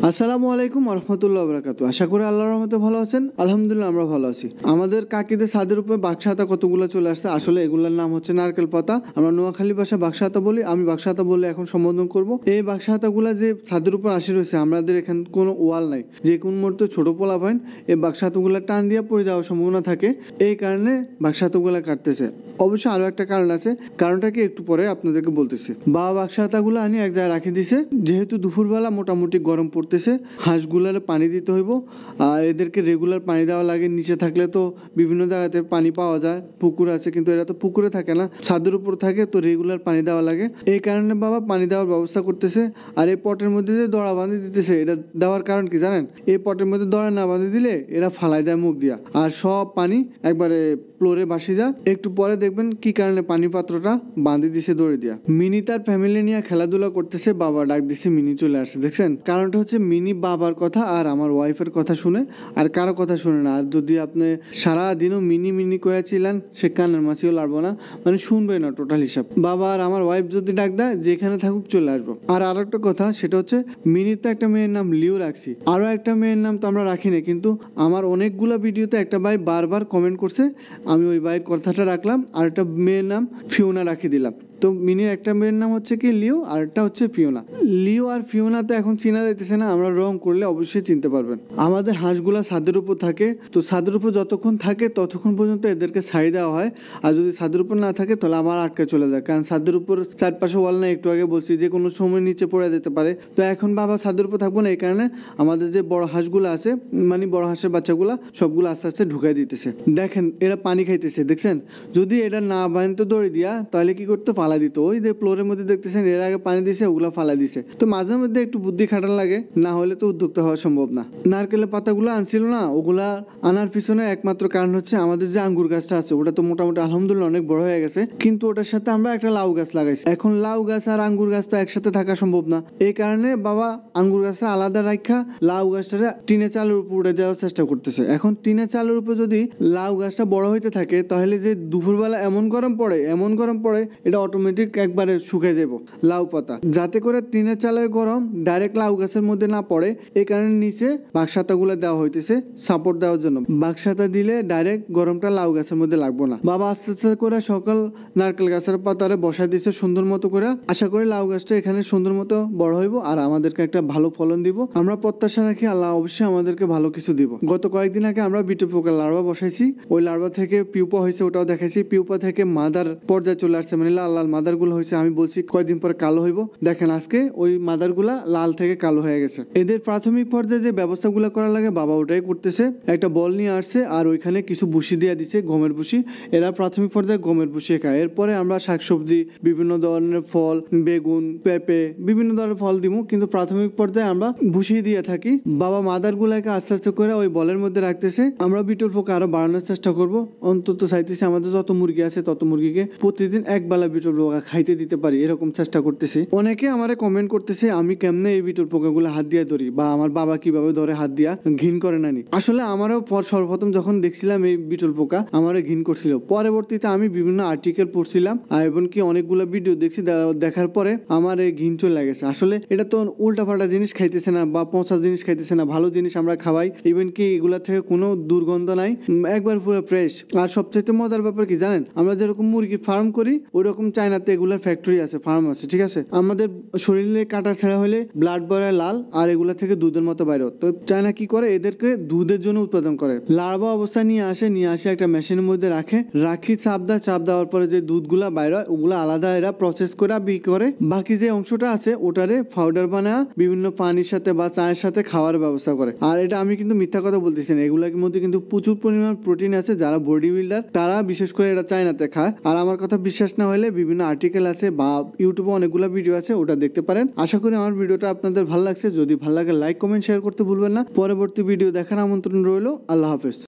আসসালামু আলাইকুম রহমতুল্লাহ বরকাতু। আশা করি আল্লাহর রহমতে ভালো আছেন। আলহামদুলিল্লাহ আমরা ভালো আছি। আমাদের কাকিদের ছাদের উপরে বাক্সাহাতা কতগুলো চলে আসছে। আসলে এগুলোর নাম হচ্ছে নারকেল পাতা। আমরা নোয়াখালী ভাষা বাক্সাহাতা বলি, আমি বাক্সাহাতা বলে এখন সম্বোধন করব। এই বাক্সাহাতাগুলা যে ছাদের উপর আসি রয়েছে, আমাদের এখানে কোনো ওয়াল নাই, যে কোন মুহূর্তে ছোট পোলা পাইন এই বাক্সাহাতাগুলা টান দিয়ে পড়ে যাওয়ার সম্ভাবনা থাকে। এই কারণে বাক্সাহাতাগুলা কাটতেছে। অবশ্য আরো একটা কারণ আছে, কারণটাকে একটু পরে আপনাদেরকে বলতেছি। বাবা বাক্সাহাতাগুলো আনি এক জায়গায় রাখি দিছে, যেহেতু দুপুরবেলা মোটামুটি গরম পড়তেছে, হাঁসগুলার পানি দিতে হইব। আর এদেরকে রেগুলার পানি দেওয়া লাগে। নিচে থাকলে তো বিভিন্ন জায়গাতে পানি পাওয়া যায়, পুকুর আছে, কিন্তু এরা তো পুকুরে থাকে না, ছাদের উপর থাকে, তো রেগুলার পানি দেওয়া লাগে। এই কারণে বাবা পানি দেওয়ার ব্যবস্থা করতেছে। আর এই পটের মধ্যে যে দড়া বাঁধে দিতেছে, এটা দেওয়ার কারণ কি জানেন? এই পটের মধ্যে দড়া না বাঁধে দিলে এরা ফালাই দেয় মুখ দিয়া, আর সব পানি একবারে ফ্লোরে বাসি যায়। একটু পরে দেখবেন কি কারণে পানি পাত্রটা বাঁধে দিছে দড়ি দিয়া। মিনি তার ফ্যামিলি নিয়ে খেলাধুলা করতেছে, বাবা ডাক দিছে, মিনি চলে আসছে। দেখছেন, কারণটা হচ্ছে মিনি বাবার কথা আর আমার ওয়াইফের কথা শুনে, আর কারো কথা শুনে না। আর যদি আপনি সারাদিনও মিনি মিনি কয়েছিলেন, সে কানের মাছিও লাড়বো না, মানে শুনবে না টোটাল হিসাব। বাবা আর আমার ওয়াইফ যদি ডাক দেয়, যেখানে থাকুক চলে আসবো। আর আরো একটা কথা, সেটা হচ্ছে মিনির তো একটা মেয়ের নাম লিও রাখছি, আরো একটা মেয়ের নাম তো আমরা রাখিনি, কিন্তু আমার অনেকগুলো ভিডিওতে একটা ভাই বারবার কমেন্ট করছে, আমি ওই ভাইয়ের কথাটা রাখলাম। আর একটা মেয়ের নাম ফিওনা রাখি দিলাম। তো মিনির একটা মেয়ের নাম হচ্ছে কি লিও, আর একটা হচ্ছে ফিওনা। লিও আর ফিওনা তো এখন চিনা যাইতেছে না, আমরা রং করলে অবশ্যই চিনতে পারবেন। আমাদের হাঁসগুলা ছাদের উপর থাকে, তো ছাদের উপর যতক্ষণ থাকে ততক্ষণ পর্যন্ত এদেরকে ছাড়ি দেওয়া হয়। আর যদি ছাদের উপর না থাকে তাহলে আমার আটকে চলে যায়, কারণ ছাদের উপর চারপাশে ওয়াল না, একটু আগে বলছি যে কোনো সময় নিচে পড়ে যেতে পারে। তো এখন বাবা ছাদের উপর থাকবো না, এই কারণে আমাদের যে বড় হাঁসগুলো আছে, মানে বড় হাঁসের বাচ্চাগুলা সবগুলো আস্তে আস্তে ঢুকাই দিতেছে। দেখেন এরা পানি খাইতেছে, দেখছেন? যদি এটা না বানতো দড়ি দিয়া, তাহলে কি করতো? ফালা দিত। ওই যে ফ্লোরের মধ্যে দেখতেছেন এর আগে পানি দিছে, ওগুলা ফালা দিছে। তো মাঝে মধ্যে একটু বুদ্ধি খাটান লাগে, না হলে তো উদ্যোক্তা হওয়া সম্ভব না। নারকেলের পাতাগুলো আনছিল না, ওগুলা আনার পিছনে একমাত্র কারণ হচ্ছে আমাদের যে আঙ্গুর গাছটা আছে, ওটা তো মোটামুটি আলহামদুলিল্লাহ অনেক বড় হয়ে গেছে, কিন্তু ওটার সাথে আমরা একটা লাউ গাছ লাগাইছি। এখন লাউ গাছ আর আঙ্গুর গাছ তো একসাথে থাকা সম্ভব না। এই কারণে বাবা আঙ্গুর গাছটা আলাদা রাখা লাউ গাছটা টিনের চালের উপর উঠে দেওয়ার চেষ্টা করতেছে। এখন টিনের চালের উপর যদি লাউ গাছটা বড় হইতে থাকে, তাহলে যে দুপুরবেলা এমন গরম পড়ে, এটা অটোমেটিক একবারে শুকিয়ে যাব লাউ পাতা, যাতে করে টিনের চালের গরম ডাইরেক্ট লাউ গাছের মধ্যে না পড়ে। এই কারণে নিচে বাক্সাতাগুলো দেওয়া হইতেছে সাপোর্ট দেওয়ার জন্য। বাক্সাতা দিলে ডাইরেক্ট গরমটা লাউ গাছের মধ্যে লাগবো না। বাবা আস্তে আস্তে করে সকাল নারকেল গাছের পাতারে বসাই দিচ্ছে সুন্দর মতো করে। আশা করি লাউ গাছটা এখানে সুন্দর মতো বড় হইব আর আমাদেরকে একটা ভালো ফলন দিব। আমরা প্রত্যাশা রাখি আল্লাহ অবশ্যই আমাদেরকে ভালো কিছু দিব। গত কয়েকদিন আগে আমরা বিটু পোকার লার্ভা বসাইছি, ওই লার্ভা থেকে পিউপা হয়েছে, ওটাও দেখাইছি। পিউপা থেকে মাদার পর্যায়ে চলে আসছে, মানে লাল লাল মাদার গুলো হয়েছে। আমি বলছি কয়েকদিন পরে কালো হইব, দেখেন আজকে ওই মাদার গুলা লাল থেকে কালো হয়ে গেছে। এদের প্রাথমিক পর্যায়ে যে ব্যবস্থাগুলো করা লাগে বাবা ওটাই করতেছে। একটা বল নিয়ে আসছে আর ওইখানে কিছু ভুসি দিয়ে দিচ্ছে, গমের ভুসি। এরা প্রাথমিক পর্যায়ে গমের ভুসি খায়। এরপরে আমরা শাকসবজি, বিভিন্ন ধরনের ফল, বেগুন, পেঁপে, বিভিন্ন ধরনের ফল দিব, কিন্তু প্রাথমিক পর্যায়ে আমরা ভুসি দিয়ে থাকি। বাবা মাদার গুলাকে আস্তে আস্তে করে ওই বলের মধ্যে রাখতেছে। আমরা বিটুল পোকা আরো বাড়ানোর চেষ্টা করব। অন্তত চাইতেছি আমাদের যত মুরগি আছে তত মুরগিকে প্রতিদিন একবেলা বিটুল পোকা খাইতে দিতে পারি, এরকম চেষ্টা করতেছি। অনেকে আমারে কমেন্ট করতেছে আমি কেমনে এই বিটুল পোকাগুলো হাত দিয়ে ধরি, বা আমার বাবা কিভাবে ধরে হাত দিয়া, ঘিন করে নানি। আসলে আমারও সর্বপ্রথম যখন দেখছিলাম এই বিটুল পোকা, আমারও ঘিন করছিল। পরবর্তীতে আমি বিভিন্ন আর্টিকেল পড়ছিলাম আর এমনকি অনেকগুলো ভিডিও দেখছি, দেখার পরে আমার এই ঘিন চলে গেছে। আসলে এটা তো উল্টাপাল্টা জিনিস খাইতেছে না বা পচা জিনিস খাইতেছে না, ভালো জিনিস আমরা খাওয়াই। ইভেন কি এগুলা থেকে কোনো দুর্গন্ধ নাই, একবার পুরো ফ্রেশ। আর সবচেয়ে মজার ব্যাপার কি জানেন? আমরা যেরকম মুরগি ফার্ম করি, ওইরকম চায়নাতে এগুলার ফ্যাক্টরি আছে, ফার্ম আছে, ঠিক আছে? আমাদের শরীরে কাটা ছেঁড়া হলে ব্লাড বেরোয় লাল, আর এগুলা থেকে দুধের মতো বাইরে। তো চায়না কি করে? এদেরকে দুধের জন্য উৎপাদন করে। লার্ভা অবস্থা নিয়ে আসে একটা মেশিনের মধ্যে রাখি, চাপ দেওয়ার পরে যে দুধগুলা বাইরে হয়, ওগুলা আলাদা এরা প্রসেস করে বিক্রি করে। বাকি যে অংশটা আছে ওটারে পাউডার বানায় বিভিন্ন পানির সাথে বা চায়ের সাথে খাওয়ার ব্যবস্থা করে। আর এটা আমি কিন্তু মিথ্যা কথা বলতেছি না, এগুলোর মধ্যে কিন্তু প্রচুর পরিমাণ প্রোটিন আছে। যারা বডি বিল্ডার তারা বিশেষ করে এটা চায়নাতে খায়। আর আমার কথা বিশ্বাস না হলে বিভিন্ন আর্টিকেল আছে বা ইউটিউবে অনেকগুলো ভিডিও আছে, ওটা দেখতে পারেন। আশা করি আমার ভিডিওটা আপনাদের ভালো লাগছে। যদি ভালো লাগে লাইক, কমেন্ট, শেয়ার করতে ভুলবেন না। পরবর্তী ভিডিও দেখার আমন্ত্রণ রইল। আল্লাহ হাফেজ।